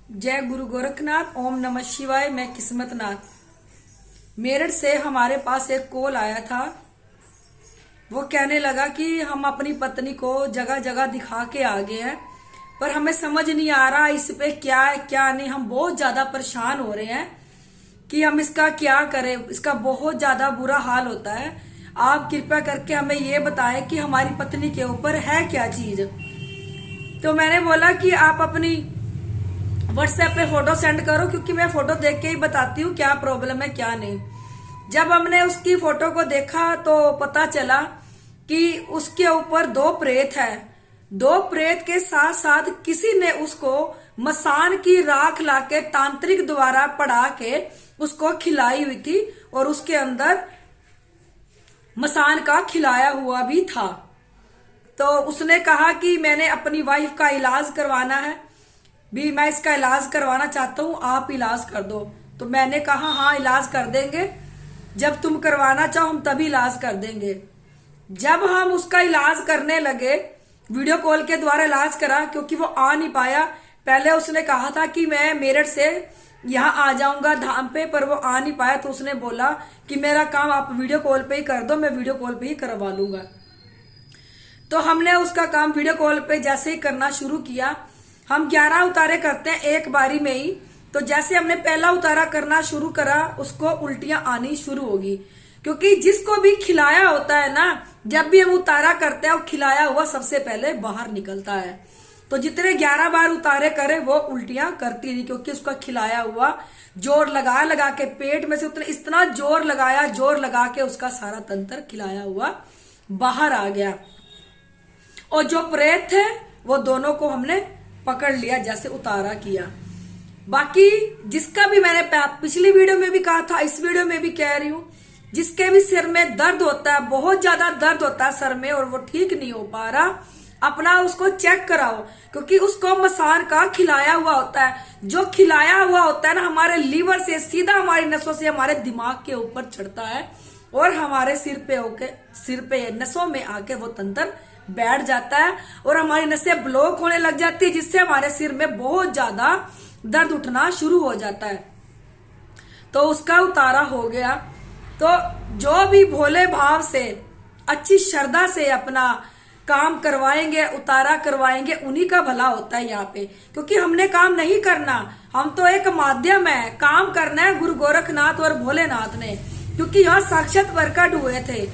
जय गुरु गोरखनाथ। ओम नमः शिवाय। मैं किस्मत नाथ। मेरठ से हमारे पास एक कॉल आया था। वो कहने लगा कि हम अपनी पत्नी को जगह जगह दिखा के आ गए हैं, पर हमें समझ नहीं आ रहा इस पे क्या है क्या नहीं। हम बहुत ज्यादा परेशान हो रहे हैं कि हम इसका क्या करें। इसका बहुत ज्यादा बुरा हाल होता है। आप कृपया करके हमें ये बताएं कि हमारी पत्नी के ऊपर है क्या चीज। तो मैंने बोला कि आप अपनी व्हाट्सएप पे फोटो सेंड करो, क्योंकि मैं फोटो देख के ही बताती हूँ क्या प्रॉब्लम है क्या नहीं। जब हमने उसकी फोटो को देखा तो पता चला कि उसके ऊपर दो प्रेत है। दो प्रेत के साथ साथ किसी ने उसको मसान की राख लाके तांत्रिक द्वारा पढ़ा के उसको खिलाई हुई थी, और उसके अंदर मसान का खिलाया हुआ भी था। तो उसने कहा कि मैंने अपनी वाइफ का इलाज करवाना है भी, मैं इसका इलाज करवाना चाहता हूँ, आप इलाज कर दो। तो मैंने कहा हाँ इलाज कर देंगे, जब तुम करवाना चाहो हम तभी इलाज कर देंगे। जब हम उसका इलाज करने लगे, वीडियो कॉल के द्वारा इलाज करा, क्योंकि वो आ नहीं पाया। पहले उसने कहा था कि मैं मेरठ से यहाँ आ जाऊंगा धाम पे, पर वो आ नहीं पाया। तो उसने बोला कि मेरा काम आप वीडियो कॉल पे ही कर दो, मैं वीडियो कॉल पे ही करवा लूंगा। तो हमने उसका काम वीडियो कॉल पे जैसे ही करना शुरू किया, हम 11 उतारे करते हैं एक बारी में ही। तो जैसे हमने पहला उतारा करना शुरू करा, उसको उल्टियां आनी शुरू होगी, क्योंकि जिसको भी खिलाया होता है ना, जब भी हम उतारा करते हैं वो खिलाया हुआ सबसे पहले बाहर निकलता है। तो जितने 11 बार उतारे करे वो उल्टियां करती रही, क्योंकि उसका खिलाया हुआ जोर लगा लगा के पेट में से उतने इतना जोर लगाया, जोर लगा के उसका सारा तंत्र खिलाया हुआ बाहर आ गया। और जो प्रेत थे वो दोनों को हमने पकड़ लिया, जैसे उतारा किया। बाकी जिसका भी मैंने पिछली वीडियो में भी कहा था, इस वीडियो में भी कह रही हूं, जिसके भी सिर में दर्द होता है, बहुत ज्यादा दर्द होता है सर में और वो ठीक नहीं हो पा रहा, अपना उसको चेक कराओ, क्योंकि उसको मसान का खिलाया हुआ होता है। जो खिलाया हुआ होता है ना, हमारे लीवर से सीधा हमारी नसों से हमारे दिमाग के ऊपर चढ़ता है और हमारे सिर पे नसों में आके वो तंत्र बैठ जाता है और हमारी नसें ब्लॉक होने लग जाती है, जिससे हमारे सिर में बहुत ज्यादा दर्द उठना शुरू हो जाता है। तो उसका उतारा हो गया। तो जो भी भोले भाव से अच्छी श्रद्धा से अपना काम करवाएंगे, उतारा करवाएंगे, उन्हीं का भला होता है यहाँ पे। क्योंकि हमने काम नहीं करना, हम तो एक माध्यम है, काम करना है गुरु गोरखनाथ और भोलेनाथ ने, क्योंकि यहाँ साक्षात प्रकट हुए थे।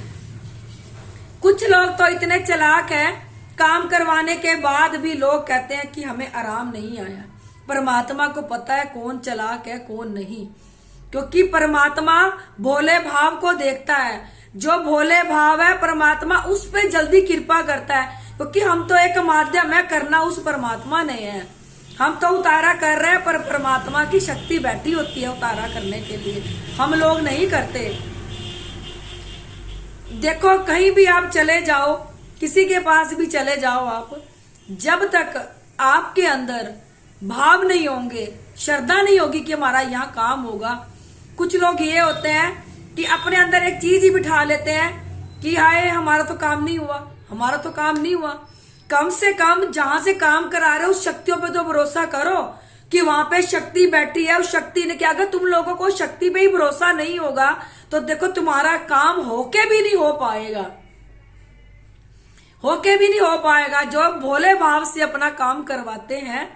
कुछ लोग तो इतने चालाक हैं, काम करवाने के बाद भी लोग कहते हैं कि हमें आराम नहीं आया। परमात्मा को पता है कौन चालाक है कौन नहीं, क्योंकि परमात्मा भोले भाव को देखता है। जो भोले भाव है परमात्मा उस पे जल्दी कृपा करता है, क्योंकि हम तो एक माध्यम है, करना उस परमात्मा ने है। हम तो उतारा कर रहे हैं, पर परमात्मा की शक्ति बैठी होती है उतारा करने के लिए, हम लोग नहीं करते। देखो कहीं भी आप चले जाओ, किसी के पास भी चले जाओ आप, जब तक आपके अंदर भाव नहीं होंगे, श्रद्धा नहीं होगी कि हमारा यहाँ काम होगा। कुछ लोग ये होते हैं कि अपने अंदर एक चीज ही बिठा लेते हैं कि हाय हमारा तो काम नहीं हुआ, हमारा तो काम नहीं हुआ। कम से कम जहां से काम करा रहे हो उस शक्तियों पे तो भरोसा करो कि वहां पे शक्ति बैठी है। उस शक्ति ने क्या, अगर तुम लोगों को शक्ति पे ही भरोसा नहीं होगा तो देखो तुम्हारा काम होके भी नहीं हो पाएगा, होके भी नहीं हो पाएगा। जो भोले भाव से अपना काम करवाते हैं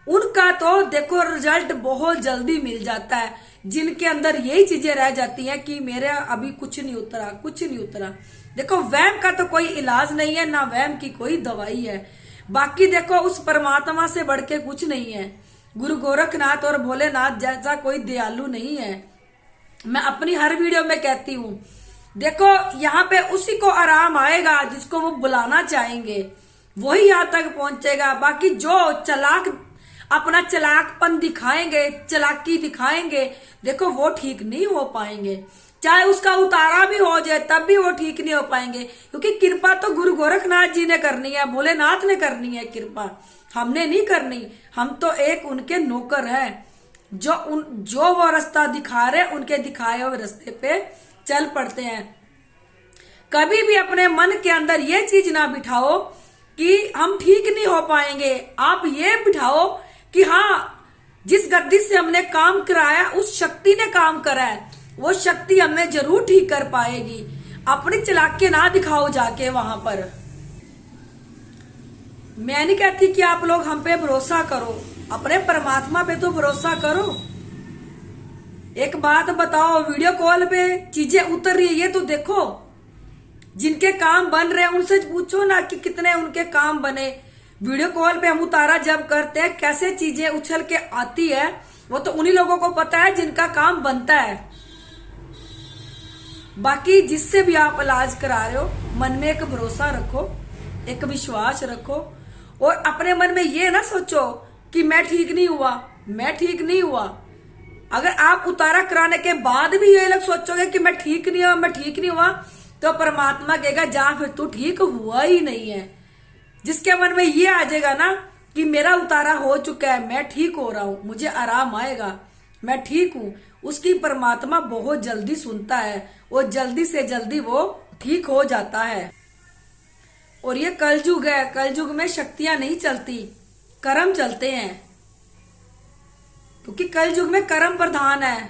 उनका तो देखो रिजल्ट बहुत जल्दी मिल जाता है। जिनके अंदर यही चीजें रह जाती हैं कि मेरे अभी कुछ नहीं उतरा, कुछ नहीं उतरा। देखो वहम का तो कोई इलाज नहीं है, ना वहम की कोई दवाई है। बाकी देखो उस परमात्मा से बढ़ के कुछ नहीं है। गुरु गोरखनाथ और भोलेनाथ जैसा कोई दयालु नहीं है। मैं अपनी हर वीडियो में कहती हूँ, देखो यहाँ पे उसी को आराम आएगा जिसको वो बुलाना चाहेंगे, वही यहाँ तक पहुंचेगा। बाकी जो चलाक अपना चलाकपन दिखाएंगे, चलाकी दिखाएंगे, देखो वो ठीक नहीं हो पाएंगे। चाहे उसका उतारा भी हो जाए तब भी वो ठीक नहीं हो पाएंगे, क्योंकि कृपा तो गुरु गोरखनाथ जी ने करनी है, भोलेनाथ ने करनी है कृपा, हमने नहीं करनी। हम तो एक उनके नौकर हैं, जो वो रास्ता दिखा रहे उनके दिखाए हुए रास्ते पे चल पड़ते हैं। कभी भी अपने मन के अंदर ये चीज ना बिठाओ कि हम ठीक नहीं हो पाएंगे। आप ये बिठाओ कि हाँ, जिस गद्दी से हमने काम कराया उस शक्ति ने काम करा है, वो शक्ति हमें जरूर ठीक कर पाएगी। अपनी चालाकी ना दिखाओ जाके वहां पर। मैं नहीं कहती कि आप लोग हम पे भरोसा करो, अपने परमात्मा पे तो भरोसा करो। एक बात बताओ, वीडियो कॉल पे चीजें उतर रही है ये तो देखो। जिनके काम बन रहे हैं उनसे पूछो ना कि कितने उनके काम बने। वीडियो कॉल पे हम उतारा जब करते हैं कैसे चीजें उछल के आती है, वो तो उन्हीं लोगों को पता है जिनका काम बनता है। बाकी जिससे भी आप इलाज करा रहे हो, मन में एक भरोसा रखो, एक विश्वास रखो, और अपने मन में ये ना सोचो कि मैं ठीक नहीं हुआ, मैं ठीक नहीं हुआ। अगर आप उतारा कराने के बाद भी ये लोग सोचोगे कि मैं ठीक नहीं हुआ, मैं ठीक नहीं हुआ, तो परमात्मा कहेगा जा फिर तू ठीक हुआ ही नहीं है। जिसके मन में ये आ जाएगा ना कि मेरा उतारा हो चुका है, मैं ठीक हो रहा हूं, मुझे आराम आएगा, मैं ठीक हूं, उसकी परमात्मा बहुत जल्दी सुनता है और जल्दी से जल्दी वो ठीक हो जाता है। और ये कलयुग है, कलयुग में शक्तियां नहीं चलती, कर्म चलते हैं, क्योंकि कलयुग में कर्म प्रधान है।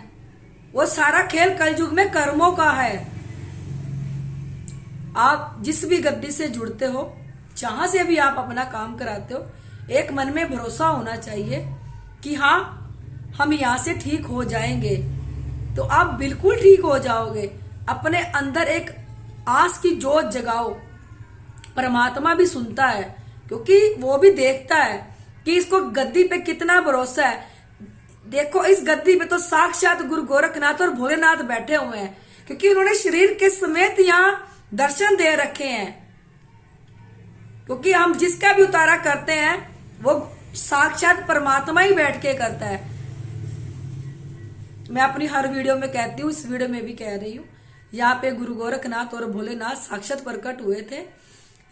वो सारा खेल कलयुग में कर्मों का है। आप जिस भी गद्दी से जुड़ते हो, जहां से भी आप अपना काम कराते हो, एक मन में भरोसा होना चाहिए कि हाँ हम यहां से ठीक हो जाएंगे। तो आप बिल्कुल ठीक हो जाओगे। अपने अंदर एक आस की जोत जगाओ। परमात्मा भी सुनता है, क्योंकि वो भी देखता है कि इसको गद्दी पे कितना भरोसा है। देखो इस गद्दी पे तो साक्षात गुरु गोरखनाथ और भोलेनाथ बैठे हुए हैं, क्योंकि उन्होंने शरीर के समेत यहाँ दर्शन दे रखे हैं। क्योंकि हम जिसका भी उतारा करते हैं वो साक्षात परमात्मा ही बैठ के करता है। मैं अपनी हर वीडियो में कहती हूँ, इस वीडियो में भी कह रही हूँ, यहाँ पे गुरु गोरखनाथ और भोलेनाथ साक्षात प्रकट हुए थे।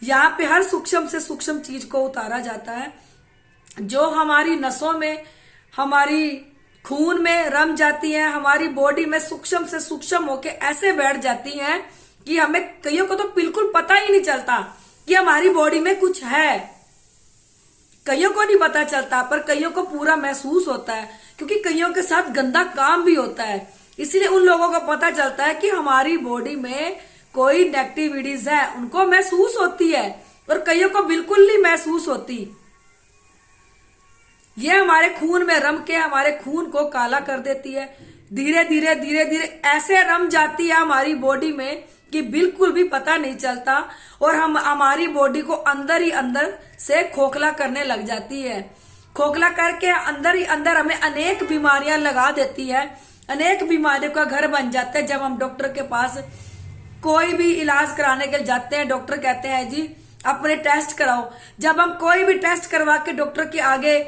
यहाँ पे हर सूक्ष्म से सूक्ष्म चीज को उतारा जाता है, जो हमारी नसों में, हमारी खून में रम जाती है, हमारी बॉडी में सूक्ष्म से सूक्ष्म होके ऐसे बैठ जाती हैं कि हमें कईयों को तो बिल्कुल पता ही नहीं चलता कि हमारी बॉडी में कुछ है। कईयों को नहीं पता चलता, पर कईयों को पूरा महसूस होता है, क्योंकि कईयों के साथ गंदा काम भी होता है। इसलिए उन लोगों को पता चलता है कि हमारी बॉडी में कोई नेगेटिविटीज है, उनको महसूस होती है, और कईयों को बिल्कुल नहीं महसूस होती। ये हमारे खून में रम के हमारे खून को काला कर देती है। धीरे धीरे धीरे धीरे ऐसे रम जाती है हमारी बॉडी में कि बिल्कुल भी पता नहीं चलता, और हम हमारी बॉडी को अंदर ही अंदर से खोखला करने लग जाती है। खोखला करके अंदर ही अंदर हमें अनेक बीमारियां लगा देती है, अनेक बीमारियों का घर बन जाता है। जब हम डॉक्टर के पास कोई भी इलाज कराने के लिए जाते हैं, डॉक्टर कहते हैं जी अपने टेस्ट कराओ। जब हम कोई भी टेस्ट करवा के डॉक्टर के आगे,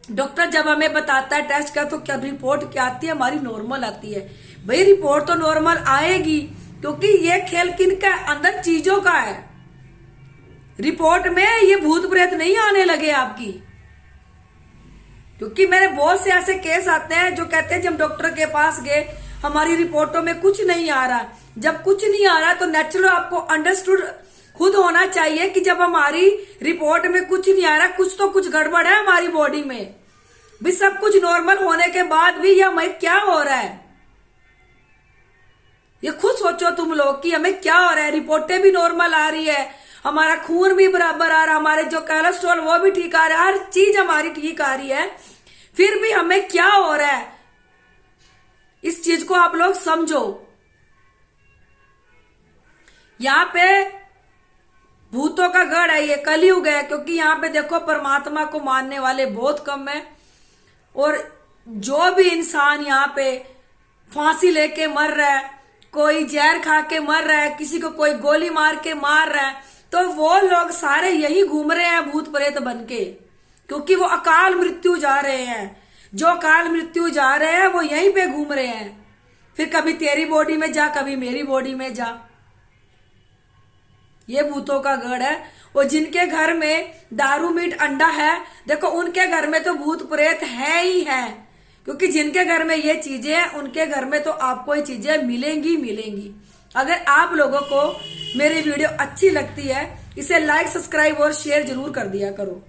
डॉक्टर जब हमें बताता है टेस्ट का, तो क्या रिपोर्ट क्या आती है? हमारी नॉर्मल आती है। भाई रिपोर्ट तो नॉर्मल आएगी, क्योंकि ये खेल किनका अंदर चीजों का है। रिपोर्ट में ये भूत प्रेत नहीं आने लगे आपकी। क्योंकि मेरे बहुत से ऐसे केस आते हैं जो कहते हैं जब डॉक्टर के पास गए हमारी रिपोर्टों में कुछ नहीं आ रहा। जब कुछ नहीं आ रहा तो नेचुरल आपको अंडरस्टूड खुद होना चाहिए कि जब हमारी रिपोर्ट में कुछ नहीं आ रहा, कुछ तो कुछ गड़बड़ है हमारी बॉडी में। भी सब कुछ नॉर्मल होने के बाद भी ये हमें क्या हो रहा है, ये खुद सोचो तुम लोग कि हमें क्या हो रहा है। रिपोर्टें भी नॉर्मल आ रही है, हमारा खून भी बराबर आ रहा, हमारे जो कोलेस्ट्रॉल वो भी ठीक आ रहा है, हर चीज हमारी ठीक आ रही है, फिर भी हमें क्या हो रहा है। इस चीज को आप लोग समझो। यहाँ पे भूतों का गढ़ है, ये कलयुग है, क्योंकि यहाँ पे देखो परमात्मा को मानने वाले बहुत कम है। और जो भी इंसान यहाँ पे फांसी लेके मर रहा है, कोई जहर खा के मर रहा है, किसी को कोई गोली मार के मार रहा है, तो वो लोग सारे यही घूम रहे हैं भूत प्रेत बन के, क्योंकि वो अकाल मृत्यु जा रहे हैं। जो अकाल मृत्यु जा रहे हैं वो यहीं पे घूम रहे हैं। फिर कभी तेरी बॉडी में जा, कभी मेरी बॉडी में जा। ये भूतों का गढ़ है। और जिनके घर में दारू मीट अंडा है, देखो उनके घर में तो भूत प्रेत है ही है, क्योंकि जिनके घर में ये चीजें हैं उनके घर में तो आपको ये चीजें मिलेंगी मिलेंगी। अगर आप लोगों को मेरी वीडियो अच्छी लगती है, इसे लाइक, सब्सक्राइब और शेयर जरूर कर दिया करो।